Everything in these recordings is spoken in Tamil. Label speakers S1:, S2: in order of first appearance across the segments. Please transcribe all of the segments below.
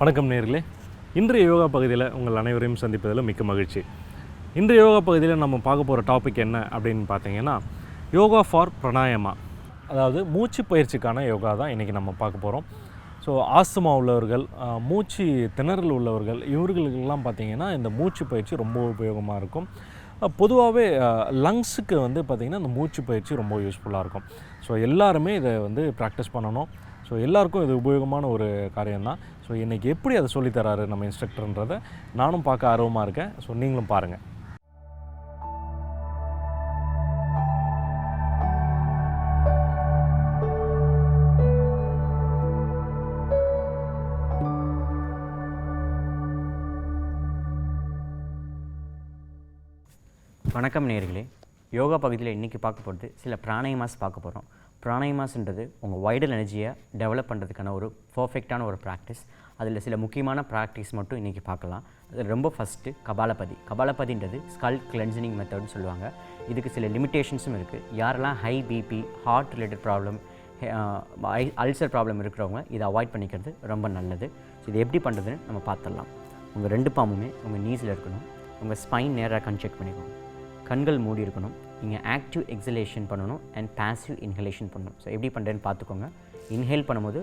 S1: வணக்கம் நேயர்களே. இன்றைய யோகா பகுதியில் உங்கள் அனைவரையும் சந்திப்பதில் மிக்க மகிழ்ச்சி. இன்றைய யோகா பகுதியில் நம்ம பார்க்க போகிற டாபிக் என்ன அப்படின்னு பார்த்தீங்கன்னா, யோகா ஃபார் பிராணாயாமா, அதாவது மூச்சு பயிற்சிக்கான யோகா தான் இன்றைக்கி நம்ம பார்க்க போகிறோம். ஸோ ஆஸ்துமா உள்ளவர்கள், மூச்சு திணறல் உள்ளவர்கள், இவர்களுக்கெல்லாம் பார்த்திங்கன்னா இந்த மூச்சு பயிற்சி ரொம்ப உபயோகமாக இருக்கும். பொதுவாகவே லங்ஸுக்கு வந்து பார்த்திங்கன்னா இந்த மூச்சு பயிற்சி ரொம்ப யூஸ்ஃபுல்லாக இருக்கும். ஸோ எல்லாருமே இதை வந்து ப்ராக்டிஸ் பண்ணணும். ஸோ எல்லாருக்கும் இது உபயோகமான ஒரு காரியம்தான். ஸோ இன்றைக்கி எப்படி அதை சொல்லித்தராரு நம்ம இன்ஸ்ட்ரக்டர்ன்றதை நானும் பார்க்க ஆர்வமாக இருக்கேன். ஸோ நீங்களும் பாருங்கள்.
S2: வணக்கம் நேயர்களே. யோகா பகுதியில் இன்றைக்கி பார்க்க போகிறது சில பிராணாயாமாஸ் பார்க்க போகிறோம். பிராணாயாமாஸ்ன்றது உங்கள் வைடல் எனர்ஜியை டெவலப் பண்ணுறதுக்கான ஒரு பர்ஃபெக்டான ஒரு ப்ராக்டிஸ். அதில் சில முக்கியமான ப்ராக்டிஸ் மட்டும் இன்றைக்கி பார்க்கலாம். அதில் ரொம்ப ஃபஸ்ட்டு கபாலபதின்றது ஸ்கல் கிளென்சினிங் மெத்தட்னு சொல்லுவாங்க. இதுக்கு சில லிமிட்டேஷன்ஸும் இருக்குது. யாரெல்லாம் high BP, heart related problem, ulcer problem இருக்கிறவங்க இதை அவாய்ட் பண்ணிக்கிறது ரொம்ப நல்லது. ஸோ இது எப்படி பண்ணுறதுன்னு நம்ம பார்த்துடலாம். உங்கள் 2 பாம்புமே உங்கள் நீஸில் இருக்கணும். உங்கள் ஸ்பைன் நேராக கன்செக்ட் பண்ணிக்கணும். கண்கள் மூடி இருக்கணும். நீங்கள் ஆக்டிவ் எக்ஸலேஷன் பண்ணணும் அண்ட் பாசிவ் இன்ஹலேஷன் பண்ணணும். ஸோ எப்படி பண்ணுறேன்னு பார்த்துக்கோங்க. இன்ஹேல் பண்ணும்போது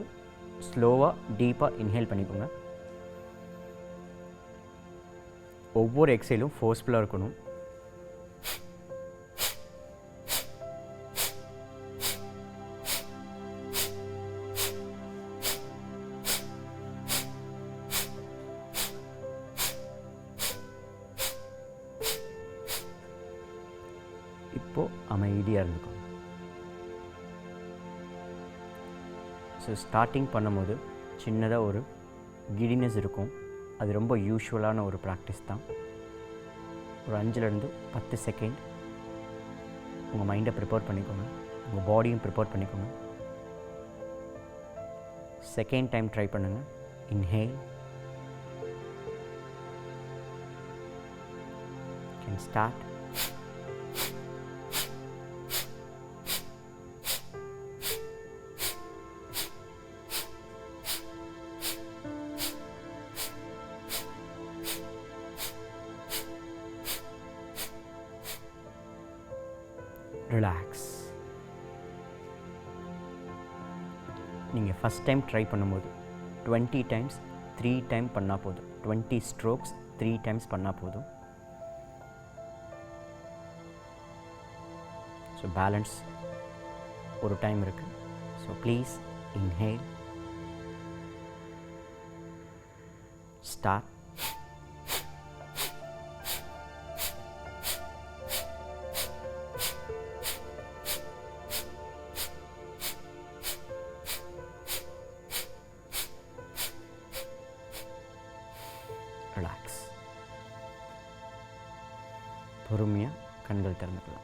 S2: ஸ்லோவாக டீப்பாக இன்ஹேல் பண்ணிக்கோங்க. ஒவ்வொரு எக்ஸைலும் ஃபோர்ஸ்ஃபுல்லாக இருக்கணும். இப்போது அமைதியாக இருந்துக்கோங்க. ஸோ ஸ்டார்டிங் பண்ணும்போது சின்னதாக ஒரு கிடினஸ் இருக்கும். அது ரொம்ப யூஷுவலான ஒரு ப்ராக்டிஸ் தான். ஒரு 5லேருந்து 10 செகண்ட் உங்கள் மைண்டை ப்ரிப்பேர் பண்ணிக்கோங்க. உங்கள் பாடியும் ப்ரிப்பேர் பண்ணிக்கோங்க. செகண்ட் டைம் ட்ரை பண்ணுங்கள். Inhale can start. ரிலாக்ஸ். நீங்கள் ஃபஸ்ட் டைம் ட்ரை பண்ணும்போது 20 டைம்ஸ் 3 டைம் பண்ணால் போதும். 20 ஸ்ட்ரோக்ஸ் 3 டைம்ஸ் பண்ணால் போதும். ஸோ பேலன்ஸ் ஒரு டைம் இருக்குது. So please inhale, start. Relax. பொறுமையாக கண்கள் திறந்துக்கலாம்.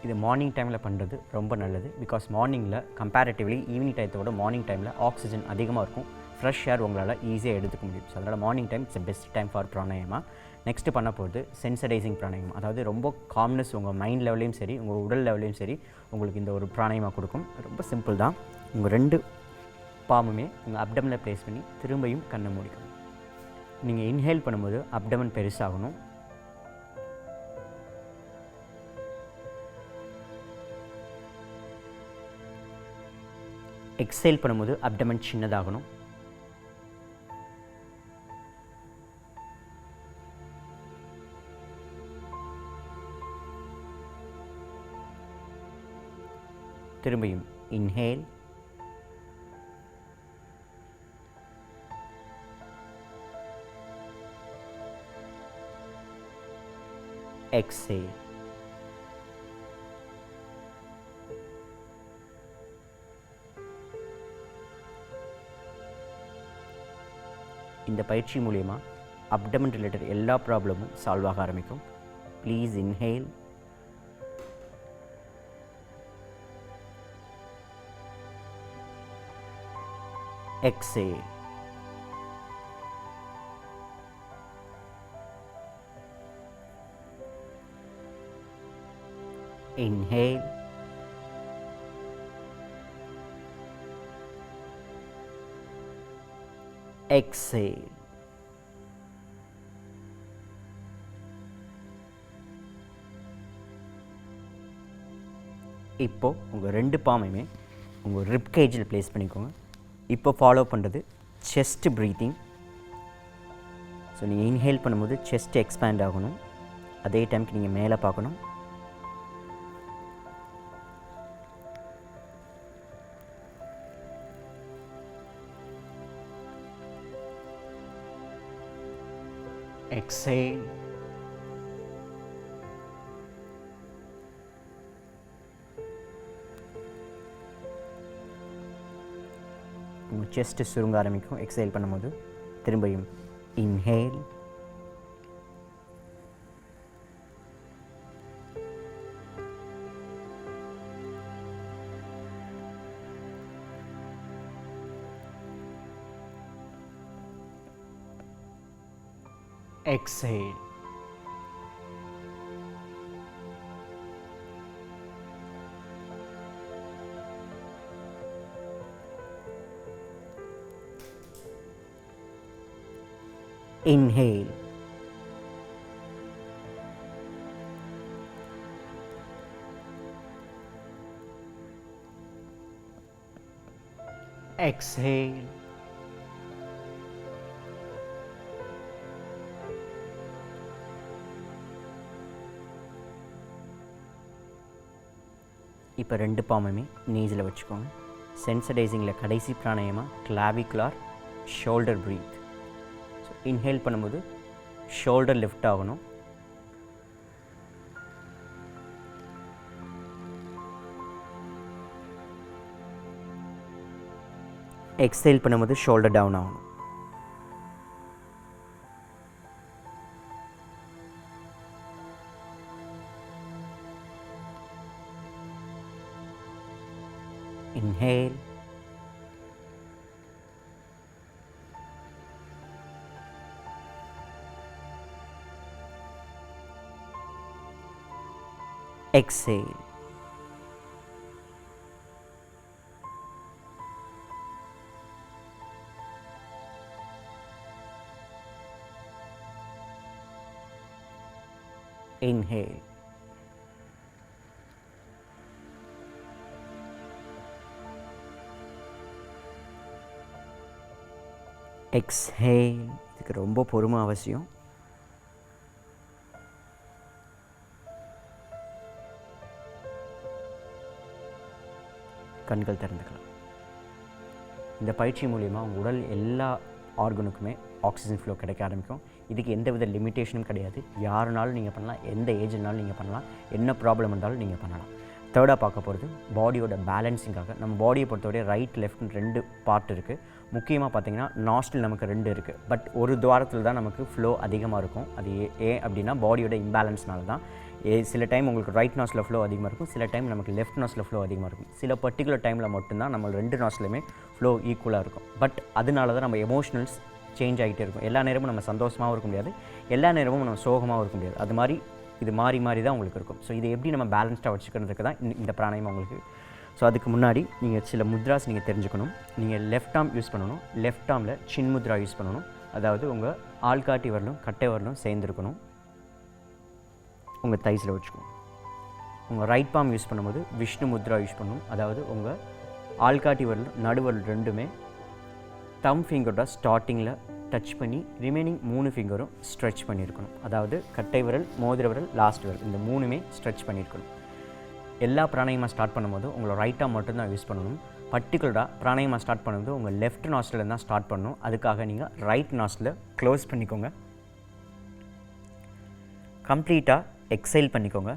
S2: இது மார்னிங் டைமில் பண்ணுறது ரொம்ப நல்லது. பிகாஸ் மார்னிங்கில் கம்பேரிட்டிவ்லி ஈவினிங் டயத்தோட மார்னிங் டைமில் ஆக்சிஜன் அதிகமாக இருக்கும். ஃப்ரெஷ் ஏர் உங்களால் ஈஸியாக எடுத்துக்க முடியும். ஸோ அதனால் morning time it's best time for pranayama. Next பண்ண போகிறது சென்சடைசிங் பிராணாயாமா. அதாவது ரொம்ப காம்னஸ் உங்கள் மைண்ட் லெவலையும் சரி, உங்கள் உடல் லெவலையும் சரி உங்களுக்கு இந்த ஒரு பிராணாயாமா கொடுக்கும். ரொம்ப சிம்பிள் தான். உங்கள் 2 பாம்புமே உங்கள் அப்டமனில் ப்ளேஸ் பண்ணி திரும்பியும் கண்ணை மூடிக்கணும். நீங்கள் இன்ஹேல் பண்ணும்போது அப்டமன் பெருசாகணும். எக்ஸேல் பண்ணும்போது அப்டமன் சின்னதாகணும். திரும்பியும் இன்ஹேல், exhale. இந்த பயிற்சி மூலமா அப்டமன் ரிலேட்டட் எல்லா ப்ராப்ளமும் சால்வ் ஆக ஆரம்பிக்கும். Please inhale, exhale. Inhale, exhale. இப்போ உங்கள் ரெண்டு பாமையுமே உங்கள் ரிப் கேஜில் ப்ளேஸ் பண்ணிக்கோங்க. இப்போ ஃபாலோ பண்ணுறது செஸ்ட் ப்ரீத்திங். ஸோ நீங்கள் இன்ஹேல் பண்ணும்போது செஸ்ட் எக்ஸ்பேண்ட் ஆகணும். அதே டைமுக்கு நீங்கள் மேலே பார்க்கணும். exhale. உங்கள் செஸ்ட்டு சுருங்க ஆரம்பிக்கும் எக்ஸைல் பண்ணும்போது. திரும்பியும் இன்ஹேல், exhale. Inhale. Exhale. இப்போ ரெண்டு பாம்புமே நீஸில் வச்சுக்கோங்க. சென்சடைசிங்கில் கடைசி pranayama clavicular shoulder breath. So inhale பண்ணும்போது ஷோல்டர் லிஃப்ட் ஆகணும். எக்ஸேல் பண்ணும்போது ஷோல்டர் டவுன் ஆகணும். Inhale. Exhale. Inhale. எக்ஸ்ஹேல். இதுக்கு ரொம்ப பொறுமை அவசியம். கண்கள் திறந்துக்கலாம். இந்த பயிற்சி மூலிமா உங்கள் உடல் எல்லா ஆர்கனுக்குமே ஆக்சிஜன் ஃப்ளோ கிடைக்க ஆரம்பிக்கும். இதுக்கு எந்த வித லிமிட்டேஷனும் கிடையாது. யாருனாலும் நீங்கள் பண்ணலாம், எந்த ஏஜ்னாலும் நீங்கள் பண்ணலாம், என்ன ப்ராப்ளம் இருந்தாலும் நீங்கள் பண்ணலாம். தேர்டாக பார்க்க போகிறது பாடியோட பேலன்ஸிங்காக. நம்ம பாடியை பொறுத்தவரை ரைட் லெஃப்ட்னு ரெண்டு பார்ட் இருக்குது. முக்கியமாக பார்த்திங்கன்னா நாஸ்டில் நமக்கு ரெண்டு இருக்குது. பட் ஒரு துவாரத்தில் தான் நமக்கு ஃப்ளோ அதிகமாக இருக்கும். அது ஏன் அப்படின்னா பாடியோட இம்பேலன்ஸ்னால தான். சில டைம் உங்களுக்கு ரைட் நாஸ்டில் ஃப்ளோ அதிகமாக இருக்கும், சில டைம் நமக்கு லெஃப்ட் நாஸ்டில் ஃப்ளோ அதிகமாக இருக்கும். சில பர்டிகுலர் டைமில் மட்டும்தான் நம்ம ரெண்டு நாஸ்ட்லையுமே ஃப்ளோ ஈக்குவலாக இருக்கும். பட் அதனால தான் நம்ம எமோஷனல்ஸ் சேஞ்ச் ஆகிட்டே இருக்கும். எல்லா நேரமும் நம்ம சந்தோஷமாகவும் இருக்க முடியாது, எல்லா நேரமும் நம்ம சோகமாகவும் இருக்க முடியாது. அது மாதிரி இது மாறி மாறி தான் உங்களுக்கு இருக்கும். ஸோ இது எப்படி நம்ம பேலன்ஸ்டாக வச்சுக்கிறதுக்கு தான் இந்த பிராணாயாமம் உங்களுக்கு. ஸோ அதுக்கு முன்னாடி நீங்கள் சில முத்ராஸ் நீங்கள் தெரிஞ்சுக்கணும். நீங்கள் லெஃப்ட் ஆர்ம் யூஸ் பண்ணணும். லெஃப்ட் ஆர்மில் சின் முத்ரா யூஸ் பண்ணணும். அதாவது உங்கள் ஆள்காட்டி வரலும் கட்டை வரலும் சேர்ந்துருக்கணும். உங்கள் தைஸில் வச்சுக்கணும். உங்கள் ரைட் பாம் யூஸ் பண்ணும்போது விஷ்ணு முத்ரா யூஸ் பண்ணணும். அதாவது உங்கள் ஆள்காட்டி வரலும் நடுவரல் ரெண்டுமே தம் ஃபிங்கரோட ஸ்டார்டிங்கில் டச் பண்ணி ரிமைனிங் 3 ஃபிங்கரும் ஸ்ட்ரெச் பண்ணியிருக்கணும். அதாவது கட்டை விரல், மோதிர விரல், லாஸ்ட் விரல் இந்த 3மே ஸ்ட்ரெச் பண்ணியிருக்கணும். எல்லா பிராணாயாமா ஸ்டார்ட் பண்ணும்போது உங்களோட ரைட் ஆர்ம் மட்டும்தான் யூஸ் பண்ணணும். பர்டிகுலராக பிராணாயாமா ஸ்டார்ட் பண்ணும்போது உங்கள் லெஃப்ட் நாஸ்டில் தான் ஸ்டார்ட் பண்ணணும். அதுக்காக நீங்கள் ரைட் நாஸ்டில் க்ளோஸ் பண்ணிக்கோங்க. கம்ப்ளீட்டாக எக்ஸைல் பண்ணிக்கோங்க.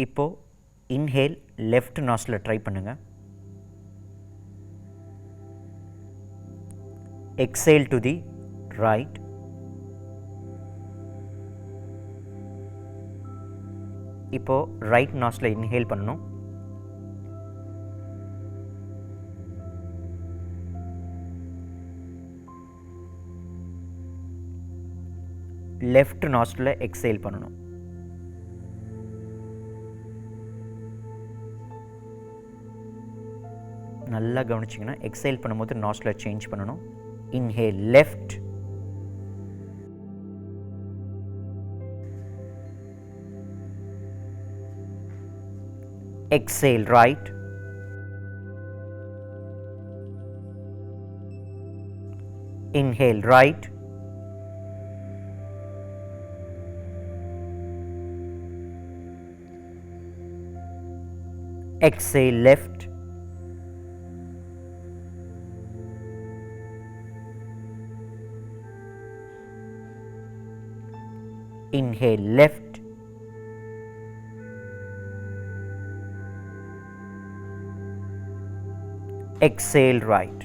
S2: இப்போது இன்ஹேல் லெஃப்ட் நாஸ்டில் ட்ரை பண்ணுங்கள். Exhale to the right. இப்போது ரைட் நாஸ்டில் இன்ஹேல் பண்ணணும். லெஃப்ட் நாஸ்டில் எக்ஸேல் பண்ணணும். நல்லா கவனிச்சிங்கன்னா எக்ஸைல் பண்ணும்போது நாஸ்ட்ரில் சேஞ்ச் பண்ணணும். Inhale left, exhale right, inhale right, exhale left, inhale left, exhale right.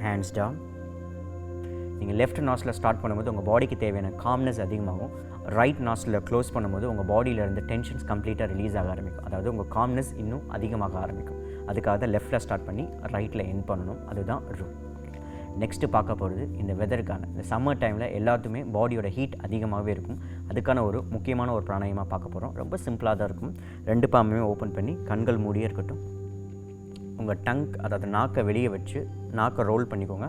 S2: Hands down. நீங்கள் லெஃப்ட் நாஸ்டில் ஸ்டார்ட் பண்ணும்போது உங்கள் பாடிக்கு தேவையான காம்னஸ் அதிகமாகும். ரைட் நாஸ்டில் க்ளோஸ் பண்ணும்போது உங்கள் பாடியிலேருந்து டென்ஷன்ஸ் கம்ப்ளீட்டாக ரிலீஸ் ஆக ஆரம்பிக்கும். அதாவது உங்கள் காம்னஸ் இன்னும் அதிகமாக ஆரம்பிக்கும். அதுக்காக தான் லெஃப்ட்டில் ஸ்டார்ட் பண்ணி ரைட்டில் எண்ட் பண்ணணும். அதுதான் ரூல். நெக்ஸ்ட்டு பார்க்க போகிறது இந்த வெதருக்கான, இந்த சம்மர் டைமில் எல்லாத்துமே பாடியோட ஹீட் அதிகமாகவே இருக்கும். அதுக்கான ஒரு முக்கியமான ஒரு பிராணாயமாக பார்க்க போகிறோம். ரொம்ப சிம்பிளாக தான் இருக்கும். 2 பாம்புமே ஓப்பன் பண்ணி கண்கள் மூடியே இருக்கட்டும். உங்கள் டங், அதாவது நாக்கை வெளியே வச்சு நாக்கை ரோல் பண்ணிக்கோங்க.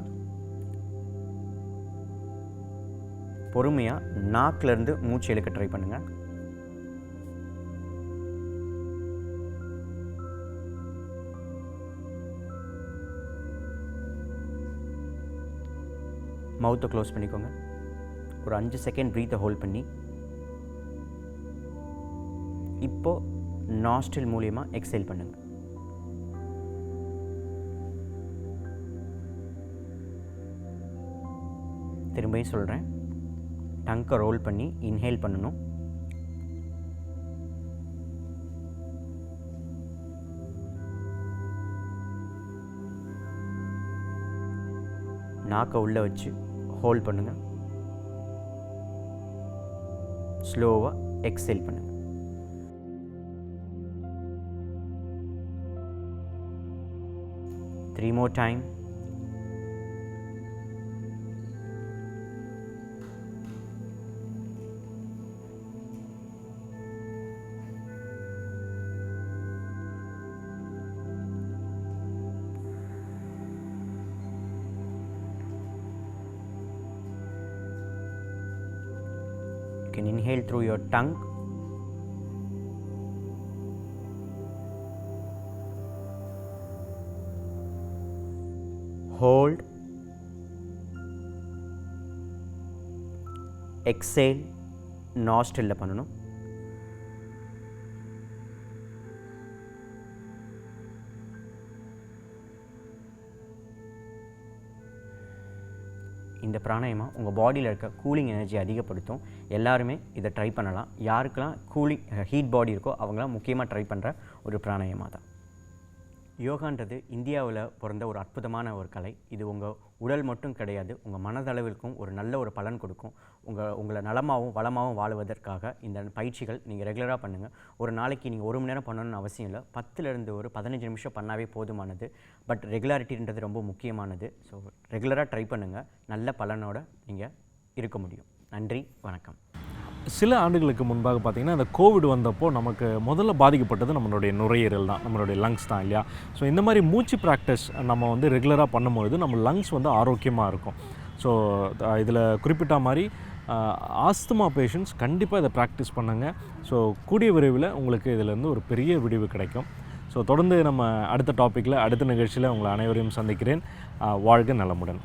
S2: பொறுமையாக நாக்கிலேருந்து மூச்சு இழுக்க ட்ரை பண்ணுங்கள். மவுத்தை க்ளோஸ் பண்ணிக்கோங்க. ஒரு 5 செகண்ட் ப்ரீத்தை ஹோல்ட் பண்ணி இப்போது நாஸ்ட்ரில் மூலியமாக எக்ஸேல் பண்ணுங்கள். திரும்பியும் சொல்கிறேன், டங்கை ரோல் பண்ணி இன்ஹேல் பண்ணணும். நாக்கை உள்ளே வச்சு ஹோல்ட் பண்ணுங்கள். ஸ்லோவாக எக்ஸேல் பண்ணுங்கள். Three more time. You can inhale through your tongue, hold, exhale, nostril பண்ணனும். இந்த பிராணாயமா உங்கள் பாடியில் இருக்க கூலிங் எனர்ஜி அதிகப்படுத்தும். எல்லாருமே இதை ட்ரை பண்ணலாம். யாருக்கெல்லாம் கூலிங் ஹீட் பாடி இருக்கோ அவங்களாம் முக்கியமாக ட்ரை பண்ணுற ஒரு பிராணாயமா தான். யோகான்றது இந்தியாவில் பிறந்த ஒரு அற்புதமான ஒரு கலை. இது உங்கள் உடல் மட்டும் கிடையாது, உங்கள் மனதளவிற்கும் ஒரு நல்ல ஒரு பலன் கொடுக்கும். உங்களை நலமாகவும் வளமாகவும் வாழுவதற்காக இந்த பயிற்சிகள் நீங்கள் ரெகுலராக பண்ணுங்கள். ஒரு நாளைக்கு நீங்கள் 1 மணி நேரம் பண்ணணும்னு அவசியம் இல்லை. 10லேருந்து ஒரு 15 நிமிஷம் பண்ணாவே போதுமானது. பட் ரெகுலாரிட்டின்றது ரொம்ப முக்கியமானது. ஸோ ரெகுலராக ட்ரை பண்ணுங்கள். நல்ல பலனோடு நீங்கள் இருக்க முடியும். நன்றி, வணக்கம்.
S1: சில ஆண்டுகளுக்கு முன்பாக பார்த்திங்கன்னா இந்த கோவிட் வந்தப்போ நமக்கு முதல்ல பாதிக்கப்பட்டது நம்மளுடைய நுரையீரல் தான், நம்மளுடைய லங்ஸ் தான் இல்லையா. ஸோ இந்த மாதிரி மூச்சு ப்ராக்டிஸ் நம்ம வந்து ரெகுலராக பண்ணும்பொழுது நம்ம லங்ஸ் வந்து ஆரோக்கியமாக இருக்கும். ஸோ இதில் குறிப்பிட்ட மாதிரி ஆஸ்துமா பேஷண்ட்ஸ் கண்டிப்பாக இதை ப்ராக்டிஸ் பண்ணுங்க. ஸோ கூடிய விரைவில் உங்களுக்கு இதிலேருந்து ஒரு பெரிய விடிவு கிடைக்கும். ஸோ தொடர்ந்து நம்ம அடுத்த டாப்பிக்கில் அடுத்த நிகழ்ச்சியில் உங்களை அனைவரையும் சந்திக்கிறேன். வாழ்க நலமுடன்.